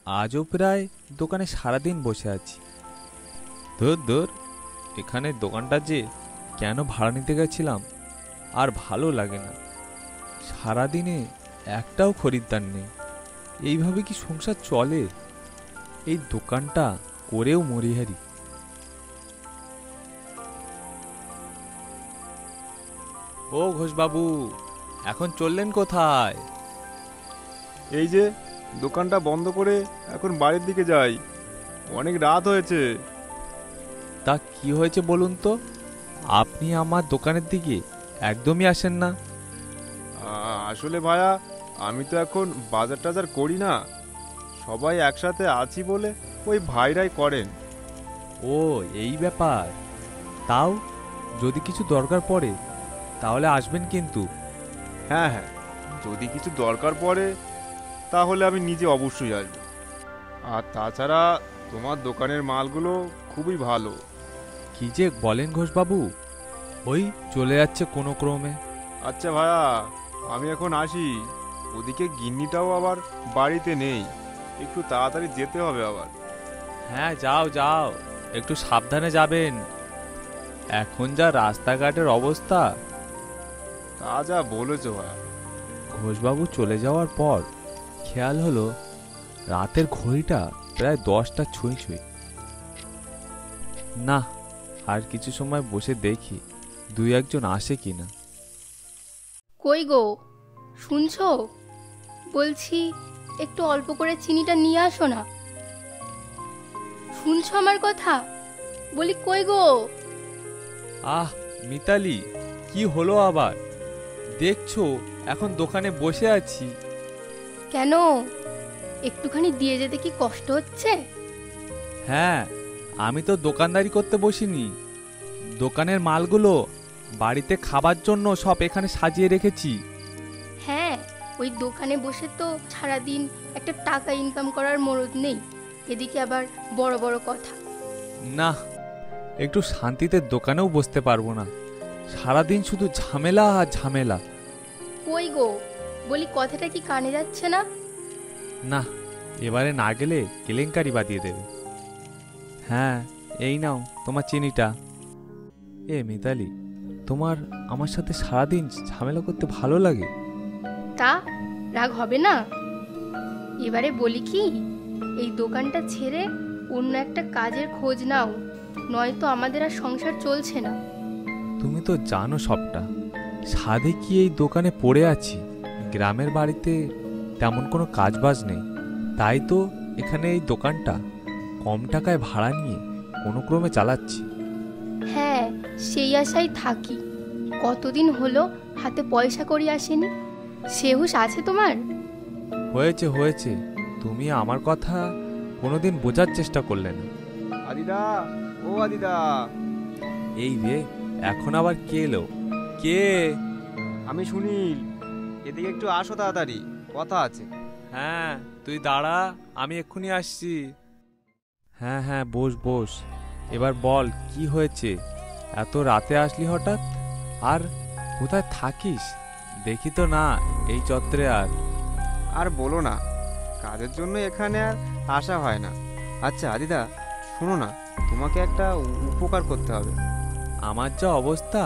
আজও প্রায় দোকানে সারাদিন বসে আছি। ধুর ধুর, এখানে দোকানটা যে কেন ভাড়া নিতে গেছিলাম আর ভালো লাগে না। সারাদিনে একটাও খরিদ্দার নেই। এইভাবে কি সংসার চলে? এই দোকানটা করেও মরিহারি। ও ঘোষবাবু, এখন চললেন কোথায়? এই যে দোকানটা বন্ধ করে এখন বাড়ির দিকে যাই, অনেক রাত হয়েছে। তা কি হয়েছে বলুন তো? আপনি আমার দোকানের দিকে একদমই আসেন না। আসলে ভাইয়া, আমি তো এখন বাজার টাজার করি না, সবাই একসাথে আছি বলে ওই ভাইরাই করেন। ও এই ব্যাপার। তাও যদি কিছু দরকার পড়ে তাহলে আসবেন কিন্তু। হ্যাঁ হ্যাঁ, যদি কিছু দরকার পড়ে তাহলে আমি নিজে অবশ্যই আসবো। আর তাছাড়া তোমার দোকানের মালগুলো খুবই ভালো। কি যে বলেন ঘোষবাবু, ওই চলে যাচ্ছে কোনো ক্রমে। আচ্ছা ভাইয়া, আমি এখন আসি। ওদিকে গিন্নিটাও আবার বাড়িতে নেই, একটু তাড়াতাড়ি যেতে হবে আবার। হ্যাঁ যাও যাও, একটু সাবধানে যাবেন। এখন যা রাস্তাঘাটের অবস্থা। তা যা বলেছো ভাইয়া। ঘোষবাবু চলে যাওয়ার পর খেয়াল হলো রাতের ঘড়িটা প্রায় 10টা ছুঁই ছুঁই। না, আর কিছু সময় বসে দেখি দুই একজন আসে কিনা। কই গো, শুনছো? বলছি একটু অল্প করে চিনিটা নিয়ে আসো না। শুনছো আমার কথা? বলি কই গো? আহ মিতালি, কি হলো আবার? দেখছো এখন দোকানে বসে আছি। কেন, একটুখানি দিয়ে যেতে কি কষ্ট হচ্ছে? হ্যাঁ, আমি তো দোকানদারি করতে বসিনি। দোকানের মালগুলো বাড়িতে খাবার জন্য সব এখানে সাজিয়ে রেখেছি। হ্যাঁ, ওই দোকানে বসে তো সারাদিন একটা টাকা ইনকাম করার মরদ নেই, এদিকে আবার বড় বড় কথা। না, একটু শান্তিতে দোকানেও বসতে পারবো না। সারাদিন শুধু ঝামেলা আর ঝামেলা। কই গো, বলি কথাটা কি কানে যাচ্ছে না? না, এবারে না গেলে কেলেঙ্কারি বাদিয়ে দেবে। হ্যাঁ, এই নাও তোমার চিনিটা। এ মিতালি, তোমার আমার সাথে সারাদিন ঝামেলা করতে ভালো লাগে? তা রাগ হবে না? এবারে বলি কি, এই দোকানটা ছেড়ে অন্য একটা কাজের খোঁজ নাও, নয়তো আমাদের আর সংসার চলছে না। তুমি তো জানো সবটা। সাধে কি এই দোকানে পড়ে আছি? গ্রামের বাড়িতে তেমন কোনো কাজবাজ নেই, তাই তো এখানে এই দোকানটা কম টাকায় ভাড়া নিয়ে কোনো ক্রমে চালাচ্ছি। হ্যাঁ, সেই আশায় থাকি। কতদিন হলো হাতে পয়সা করি আসেনি, সে হুঁশ আছে তোমার? হয়েছে হয়েছে, তুমি আমার কথা কোনোদিন বোঝার চেষ্টা করলে না। আদিদা, ও আদিদা। এই রে, এখন আবার কে এলো? কে? আমি সুনীল, এদিকে একটু আসো তাড়াতাড়ি, কথা আছে। হ্যাঁ তুই দাঁড়া, আমি এক্ষুনি আসছি। হ্যাঁ হ্যাঁ, বস বস। এবার বল কি হয়েছে? এত রাতে আসলি হঠাৎ? আর কোথায় থাকিস? দেখি তো না এই চত্বরে আর। আর বলো না, কাজের জন্য এখানে আর আসা হয় না। আচ্ছা আদিদা, শোনো না, তোমাকে একটা উপকার করতে হবে। আমার যা অবস্থা,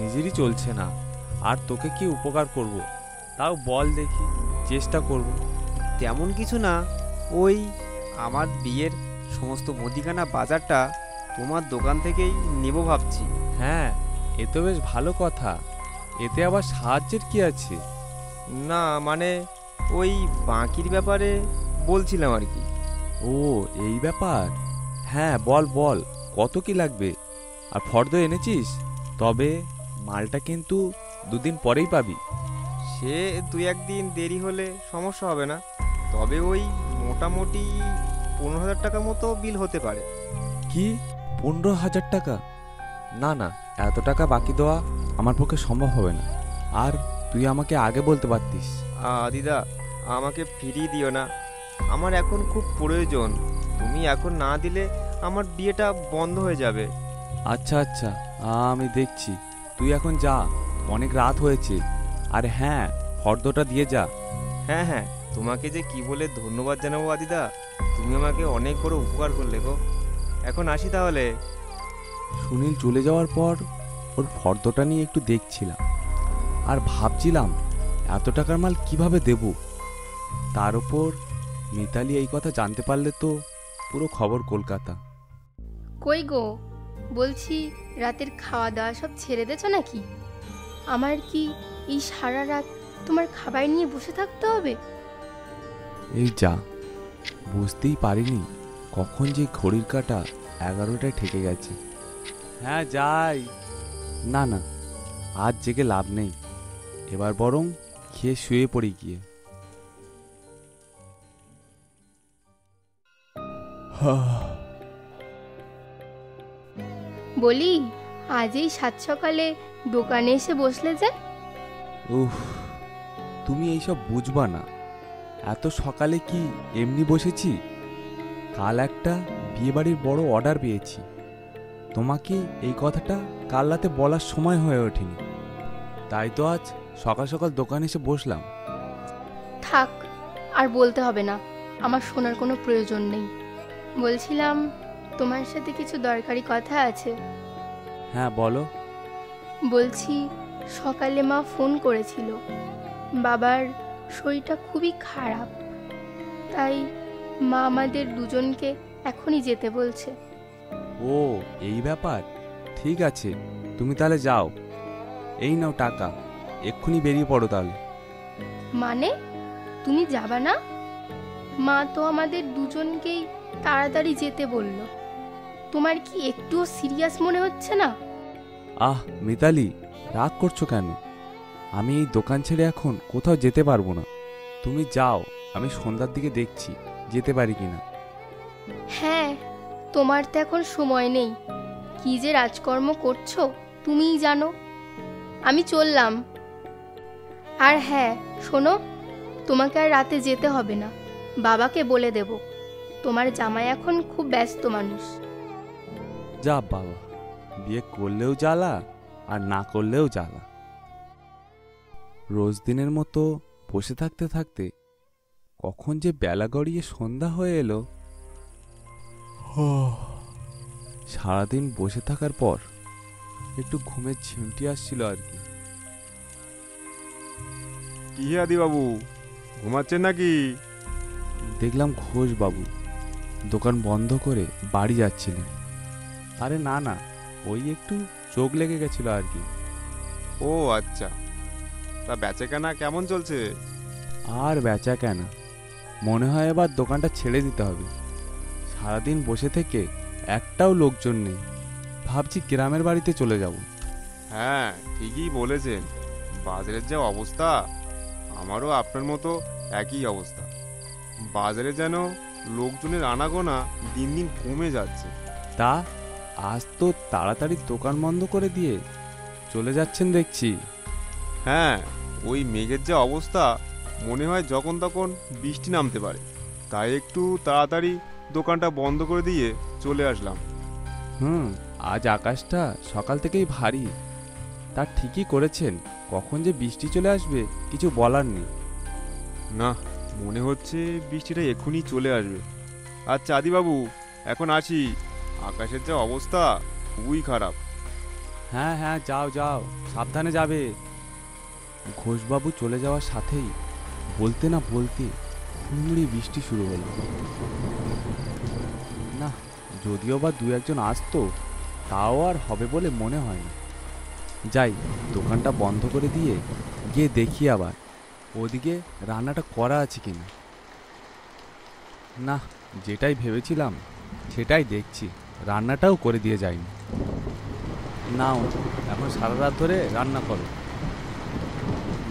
নিজেরই চলছে না, আর তোকে কি উপকার করব? তাও বল দেখি, চেষ্টা করব। তেমন কিছু না, ওই আমার বিয়ের সমস্ত মুদিখানা বাজারটা তোমার দোকান থেকেই নেব ভাবছি। হ্যাঁ, এ তো বেশ ভালো কথা। এতে আবার সাহায্যের কি আছে? না মানে ওই বাকির ব্যাপারে বলছিলাম আর কি। ও এই ব্যাপার। হ্যাঁ বল বল, কত কি লাগবে? আর ফর্দ এনেছিস? তবে মালটা কিন্তু দুদিন পরেই পাবি। সে দুই একদিন দেরি হলে সমস্যা হবে না, তবে ওই মোটামুটি 15,000 টাকা মতো বিল হতে পারে। কি, 15,000 টাকা? না না, এত টাকা বাকি দেওয়া আমার পক্ষে সম্ভব হবে না। আর তুই আমাকে আগে বলতে পারতিস। দিদা, আমাকে ফিরিয়ে দিও না, আমার এখন খুব প্রয়োজন। তুমি এখন না দিলে আমার বিয়েটা বন্ধ হয়ে যাবে। আচ্ছা আচ্ছা, আমি দেখছি। তুই এখন যা, অনেক রাত হয়েছে। আর হ্যাঁ, ফর্দটা দিয়ে যা। হ্যাঁ হ্যাঁ, তোমাকে যে কি বলে ধন্যবাদ জানাবো আদিদা, তুমি আমাকে অনেক বড় উপকার করলে গো। এখন আসি তাহলে। সুনীল চলে যাওয়ার পর ওর ফর্দটা নিয়ে একটু দেখছিলাম আর ভাবছিলাম এত টাকার মাল কিভাবে দেব। তার উপর মিতালি এই কথা জানতে পারলে তো পুরো খবর কলকাতা। কই গো, বলছি রাতের খাওয়া দাওয়া সব ছেড়ে দেছো নাকি? আমার কি এই সারা রাত তোমার খাবার নিয়ে বসে থাকতে হবে? এই যা, বুঝতেই পারিনি কখন যে ঘড়ির কাঁটা 11টায় ঠেকে গেছে। হ্যাঁ যাই। না না, আজ জেগে লাভ নেই, এবার বরং খেয়ে শুয়ে পড়ি গিয়ে। বলি, আজ এই সাত সকালে দোকানে এসে বসলে যে? উফ, তুমি এইসব বুঝবা না। এত সকালে কি এমনি বসেছি? কাল একটা বিয়েবাড়ির বড় অর্ডার পেয়েছি। তোমাকে এই কথাটা কাল রাতে বলার সময় হয়ে ওঠেনি, তাই তো আজ সকাল সকাল দোকানে এসে বসলাম। থাক, আর বলতে হবে না, আমার শোনার কোনো প্রয়োজন নেই। বলছিলাম, তোমার সাথে কিছু দরকারি কথা আছে। হ্যাঁ বলো। বলছি, সকালে মা ফোন করেছিল, বাবার শরীরটা খুবই খারাপ, তাই মা আমাদের দুজনকে এখনই যেতে বলছে। ও এই ব্যাপার, ঠিক আছে, তুমি তাহলে যাও। এই নাও টাকা, এক্ষুনি বেরিয়ে পড়ো তাহলে। মানে তুমি যাবা না? মা তো আমাদের দুজনকেই তাড়াতাড়ি যেতে বলল। তোমার কি একটুও সিরিয়াস মনে হচ্ছে না? আহ মিতালি, রাগ করছো কেন? আমি এই দোকান ছেড়ে এখন কোথাও যেতে পারবো না। তুমি যাও, আমি সন্ধ্যার দিকে দেখছি যেতে পারি কিনা। হ্যাঁ, তোমার তো এখন সময় নেই। কি যে রাজকর্ম করছো তুমিই জানো। আমি চললাম। আর হ্যাঁ শোনো, তোমাকে আর রাতে যেতে হবে না, বাবাকে বলে দেব। তোমার জামাই এখন খুব ব্যস্ত মানুষ। যা বাবা, বিয়ে করলেও জ্বালা আর না করলেও জ্বালা। রোজ দিনের মতো বসে থাকতে থাকতে কখন যে বেলা গড়িয়ে সন্ধ্যা হয়ে এলো। সারাদিন বসে থাকার পর একটু ঘুমের ঝিমটি আসছিল আর কি। কি আদি বাবু, ঘুমাচ্ছেন নাকি? দেখলাম ঘোষ বাবু দোকান বন্ধ করে বাড়ি যাচ্ছিলেন। আরে না না, ওই একটু চোখ লেগে গেছিল আর কি। ও আচ্ছা, তা বেচাকেনা কেমন চলছে? আর বেচা কেনা, মনে হয় এবার দোকানটা ছেড়ে দিতে হবে। সারাদিন বসে থেকে একটাও লোকজন নেই, ভাবছি গ্রামের বাড়িতে চলে যাব। হ্যাঁ ঠিকই বলেছেন, বাজারের যা অবস্থা, আমারও আপনার মতো একই অবস্থা। বাজারে যেন লোকজনের আনাগোনা দিন দিন কমে যাচ্ছে। তা আজ তো তাড়াতাড়ি দোকান বন্ধ করে দিয়ে চলে যাচ্ছেন দেখছি। হ্যাঁ, ওই মেঘের যা অবস্থা, মনে হয় যখন তখন বৃষ্টি নামতে পারে, তাই একটু তাড়াতাড়ি দোকানটা বন্ধ করে দিয়ে চলে আসলাম। আজ আকাশটা সকাল থেকেই ভারী। তা ঠিকই করেছেন, কখন যে বৃষ্টি চলে আসবে কিছু বলার নেই। না, মনে হচ্ছে বৃষ্টিটা এক্ষুনি চলে আসবে। আচ্ছা আদিবাবু, এখন আসি, আকাশের যা অবস্থা খুবই খারাপ। হ্যাঁ হ্যাঁ, যাও যাও, সাবধানে যাবে। ঘোষবাবু চলে যাওয়ার সাথেই বলতে না বলতে হুড়মুড়ি বৃষ্টি শুরু হলো। না, যদিও বা দু একজন আসতো, তাও আর হবে বলে মনে হয় না। যাই, দোকানটা বন্ধ করে দিয়ে গিয়ে দেখি আবার ওদিকে রান্নাটা করা আছে কিনা। না, যেটাই ভেবেছিলাম সেটাই দেখছি, রান্নাটাও করে দিয়ে যায়নি। নাও, এখন সারা রাত ধরে রান্না করো।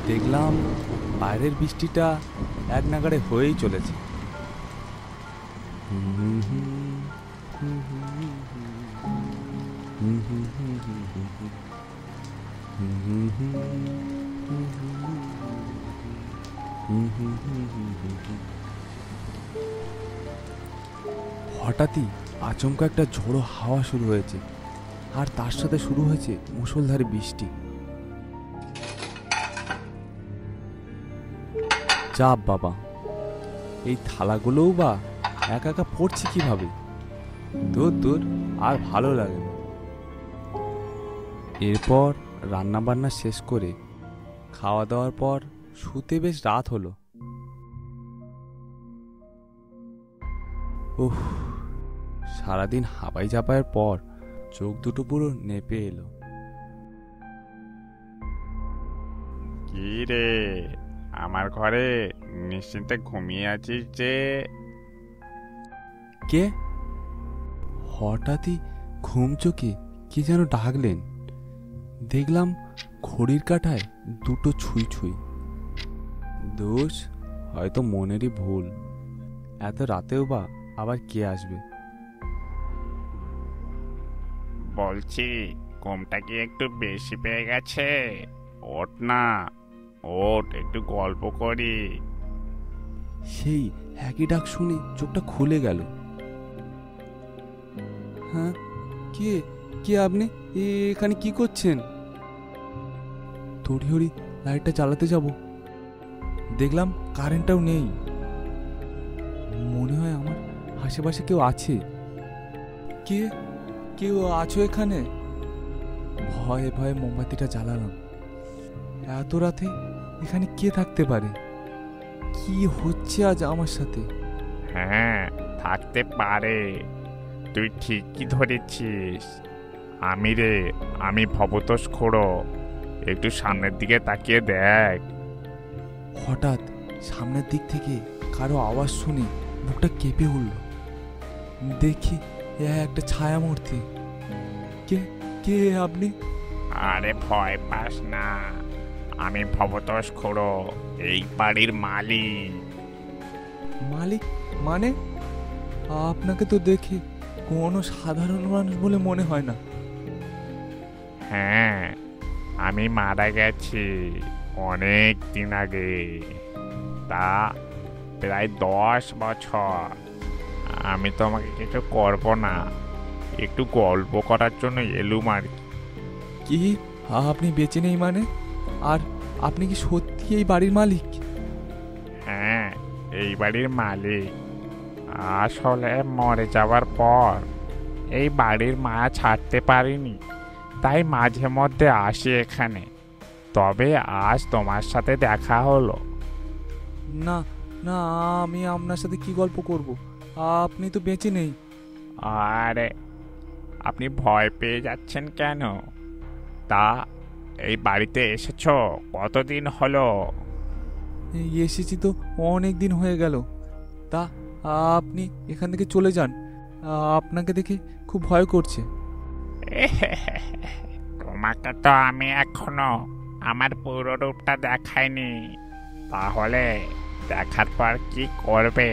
দেখলাম বাইরের বৃষ্টিটা এক নাগাড়ে হয়েই চলেছে। হঠাৎই আচমকা একটা ঝোড়ো হাওয়া শুরু হয়েছে, আর তার সাথে শুরু হয়েছে মুষলধারে বৃষ্টি। যা বাবা, এই থালাগুলোও বা একা একা পড়ছি কিভাবে? দূর দূর, আর ভালো লাগে না। এরপর রান্না বান্না শেষ করে খাওয়া দাওয়ার পর শুতে বেশ রাত হলো। উফ, সারাদিন হাঁপাই ঝাঁপাইয়ের পর চোখ দুটো পুরো নেপে এলো। কি রে, আমার ঘরে নিশ্চিন্তে ঘুমিয়ে আছিস যে? কে? হঠাৎই ঘুম চোখে কি যেন ডাকলেন। দেখলাম ঘড়ির কাঁটায় দুটো ছুঁই ছুঁই। দোষ, হয়তো মনেরই ভুল। এত রাতেও বা আবার কে আসবে? বলছি, ঘুমটা কি একটু বেশি পেয়ে গেছে? ওঠ না, ওঠ, একটু গল্প করি। সেই একই ডাক শুনে চোখটা খুলে গেল। হ্যাঁ, কে কে আপনি? এখানে কি করছেন? তড়িহড়ি লাইটটা চালাতে যাব, দেখলাম কারেন্টটাও নেই। মনে হয় আমার আশেপাশে কেউ আছে। কে কেউ আছো এখানে? ভয়ে ভয়ে মোমবাতিটা জ্বালালাম। এত রাতে এখানে কে থাকতে পারে? কি হচ্ছে আজ আমার সাথে? হ্যাঁ, থাকতে পারে, তুই ঠিকই ধরেছিস। আমি রে, আমি ভবতোষ খোড়ো। একটু সামনের দিকে তাকিয়ে দেখ। হঠাৎ সামনের দিক থেকে কারো আওয়াজ শুনে বুকটা কেঁপে উঠল। দেখি একটা ছায়া মূর্তি। কে কে আপনি? আরে ভয় পাস না, আমি ভবতোষ খোড়ো, এই বাড়ির মালিক। মালিক মানে? আপনাকে তো দেখে কোনো সাধারণ মানুষ বলে মনে হয় না। হ্যাঁ, আমি মারা গেছি অনেক দিন আগে, তা প্রায় 10 বছর। আমি তোমাকে কিছু করবো না, একটু গল্প করার জন্য এলুম আর কি। কি, আপনি বেঁচে নেই মানে? আর আপনি কি সত্যি এই বাড়ির মালিক? হ্যাঁ, এই বাড়ির মালিক। আসলে মরে যাওয়ার পর এই বাড়ির মায়া ছাড়তে পারিনি, তাই মাঝে মধ্যে আসি এখানে। তবে আজ তোমার সাথে দেখা হলো। না না, আমি আপনার সাথে কি গল্প করব? আপনি তো বেঁচে নেই। আরে, আপনি ভয় পেয়ে যাচ্ছেন কেন? তা এই বাড়িতে এসেছো কতদিন হলো? এই এসেছি তো অনেক দিন হয়ে গেল। তা আপনি এখান থেকে চলে যান, আপনাকে দেখে খুব ভয় করছে। তোমাকে তো আমি এখনো আমার পুরো রূপটা দেখাইনি, তাহলে দেখার পর কি করবে?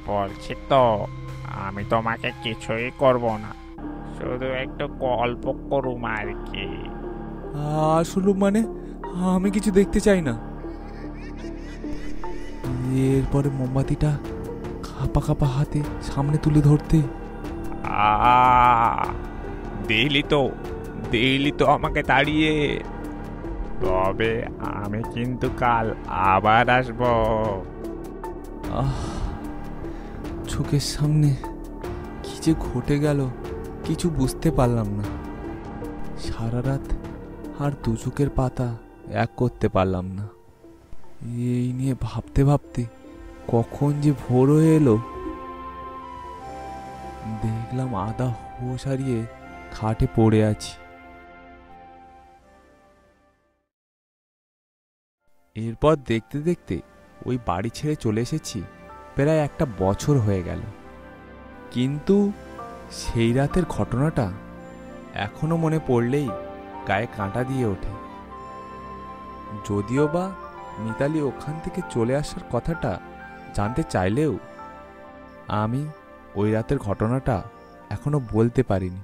বলছি তো, আমি তোমাকে কিছুই করব না, শুধু একটু গল্প করুম আর কি। আসলে মানে আমি কিছু দেখতে চাই না। এরপরে মোমবাতিটা কাঁপা কাঁপা হাতে সামনে তুলে ধরতে, আ দিলি তো আমাকে তাড়িয়ে। তবে আমি কিন্তু কাল আবার আসবো। আহ, চোখের সামনে কি যে ঘটে গেল কিছু বুঝতে পারলাম না। সারা রাত আর দু চোখের পাতা এক করতে পারলাম না। এই নিয়ে ভাবতে ভাবতে কখন যে ভোর হয়ে এলো। দেখলাম আধা হুঁশ হারিয়ে খাটে পড়ে আছি। এরপর দেখতে দেখতে ওই বাড়ি ছেড়ে চলে এসেছি প্রায় 1 বছর হয়ে গেল। কিন্তু সেই রাতের ঘটনাটা এখনো মনে পড়লেই গায়ে কাঁটা দিয়ে ওঠে। যদিও বা মিতালি ওখান থেকে চলে আসার কথাটা জানতে চাইলেও আমি ওই রাতের ঘটনাটা এখনো বলতে পারিনি।